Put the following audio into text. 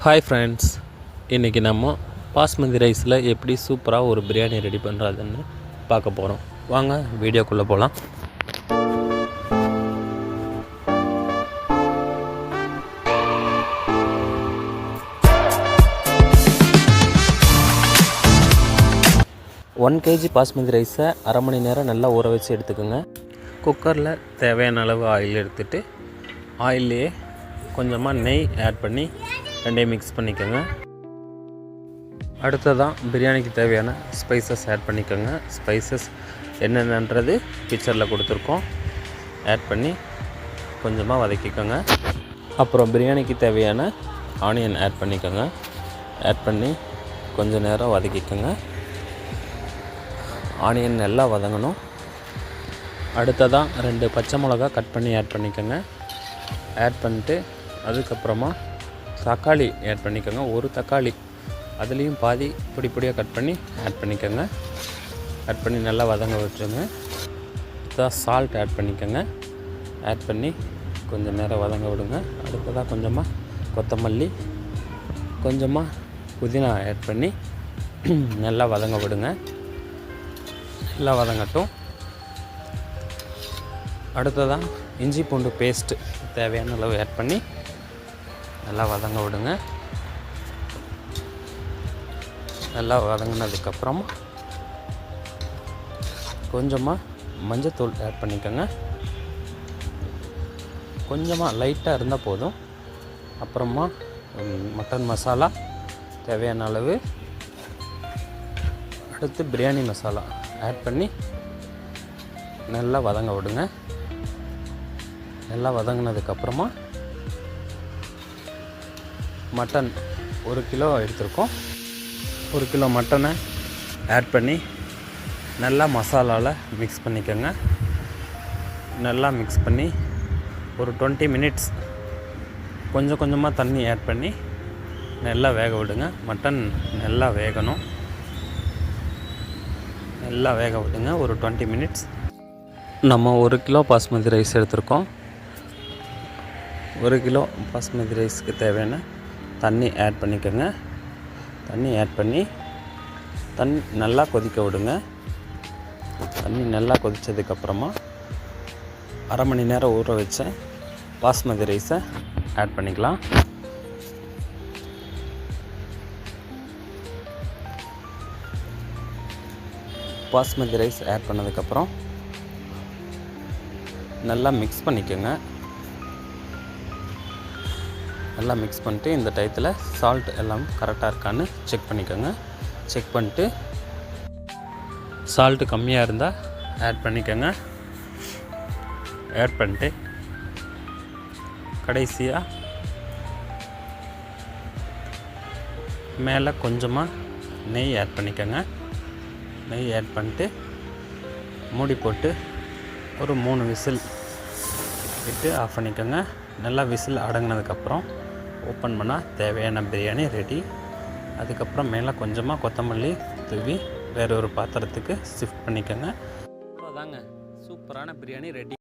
Hi friends, இன்றைக்கி நம்ம பாஸ்மதி ரைஸில் எப்படி சூப்பராக ஒரு பிரியாணி ரெடி பண்ணுறதுன்னு பார்க்க போகிறோம். வாங்க வீடியோக்குள்ளே போகலாம். ஒன் கேஜி பாஸ்மதி ரைஸை அரை மணி நேரம் நல்லா ஊற வச்சு எடுத்துக்கோங்க. குக்கரில் தேவையான அளவு ஆயில் எடுத்துகிட்டு ஆயிலே கொஞ்சமாக நெய் ஆட் பண்ணி ரெண்டையும் மிக்ஸ் பண்ணிக்கோங்க. அடுத்ததான் பிரியாணிக்கு தேவையான ஸ்பைசஸ் ஆட் பண்ணிக்கோங்க. ஸ்பைசஸ் என்னென்னன்றது பிக்சரில் கொடுத்துருக்கோம். ஆட் பண்ணி கொஞ்சமாக வதக்கிக்கோங்க. அப்புறம் பிரியாணிக்கு தேவையான ஆனியன் ஆட் பண்ணிக்கோங்க. ஆட் பண்ணி கொஞ்சம் நேரம் வதக்கிக்கோங்க. ஆனியன் நல்லா வதங்கணும். அடுத்ததான் 2 பச்சை மிளகா கட் பண்ணி ஆட் பண்ணிக்கோங்க. ஆட் பண்ணிட்டு அதுக்கப்புறமா தக்காளி ஆட் பண்ணிக்கோங்க. ஒரு தக்காளி அதுலேயும் பாதி பொடியாக கட் பண்ணி ஆட் பண்ணிக்கோங்க. ஆட் பண்ணி நல்லா வதங்க வச்சுருங்க. சால்ட் ஆட் பண்ணிக்கோங்க. ஆட் பண்ணி கொஞ்சம் நேரம் வதங்க விடுங்க. அடுத்ததாக கொஞ்சமாக கொத்தமல்லி, கொஞ்சமாக புதினா ஆட் பண்ணி நல்லா வதங்க விடுங்க. நல்லா வதங்கட்டும். அடுத்ததாக இஞ்சி பூண்டு பேஸ்ட்டு தேவையான அளவு ஆட் பண்ணி நல்லா வதங்க விடுங்க. நல்லா வதங்கினதுக்கப்புறம் கொஞ்சமாக மஞ்சத்தூள் ஆட் பண்ணிக்கோங்க. கொஞ்சமாக லைட்டாக இருந்தால் போதும். அப்புறமா மட்டன் மசாலா தேவையான அளவு, அடுத்து பிரியாணி மசாலா ஆட் பண்ணி நல்லா வதங்க விடுங்க. நல்லா வதங்கினதுக்கப்புறமா மட்டன் 1 கிலோ எடுத்துருக்கோம். 1 கிலோ மட்டனை ஆட் பண்ணி நல்லா மசாலாவில் மிக்ஸ் பண்ணிக்கோங்க. நல்லா மிக்ஸ் பண்ணி ஒரு 20 மினிட்ஸ் கொஞ்சம் கொஞ்சமாக தண்ணி ஆட் பண்ணி நல்லா வேக விடுங்க. மட்டன் நல்லா வேகணும். நல்லா வேக விடுங்க ஒரு 20 மினிட்ஸ். நம்ம 1 கிலோ பாஸ்மதி ரைஸ் எடுத்துருக்கோம். 1 கிலோ பாஸ்மதி ரைஸ்க்கு தேவையான தண்ணி ஆட் பண்ணிக்கோங்க. தண்ணி ஆட் பண்ணி நல்லா கொதிக்க விடுங்க. தண்ணி நல்லா கொதித்ததுக்கப்புறமா அரை மணி நேரம் ஊற வச்ச பாஸ்மதி ரைஸை ஆட் பண்ணிக்கலாம். பாஸ்மதி ரைஸ் ஆட் பண்ணதுக்கப்புறம் நல்லா மிக்ஸ் பண்ணிக்கோங்க. நல்லா மிக்ஸ் பண்ணிட்டு இந்த டயத்தில் சால்ட் எல்லாம் கரெக்டாக இருக்கான்னு செக் பண்ணிக்கோங்க. செக் பண்ணிட்டு சால்ட்டு கம்மியாக இருந்தால் ஆட் பண்ணிக்கோங்க. ஆட் பண்ணிட்டு கடைசியாக மேலே கொஞ்சமாக நெய் ஆட் பண்ணிக்கோங்க. நெய் ஆட் பண்ணிட்டு மூடி போட்டு ஒரு 3 விசில் விட்டு ஆஃப் பண்ணிக்கோங்க. நல்லா விசில் அடங்கினதுக்கப்புறம் ஓப்பன் பண்ணால் தேவையான பிரியாணி ரெடி. அதுக்கப்புறம் மேலே கொஞ்சமாக கொத்தமல்லி தூவி வேறு ஒரு பாத்திரத்துக்கு ஷிஃப்ட் பண்ணிக்கோங்க. அவ்வளோதாங்க, சூப்பரான பிரியாணி ரெடி.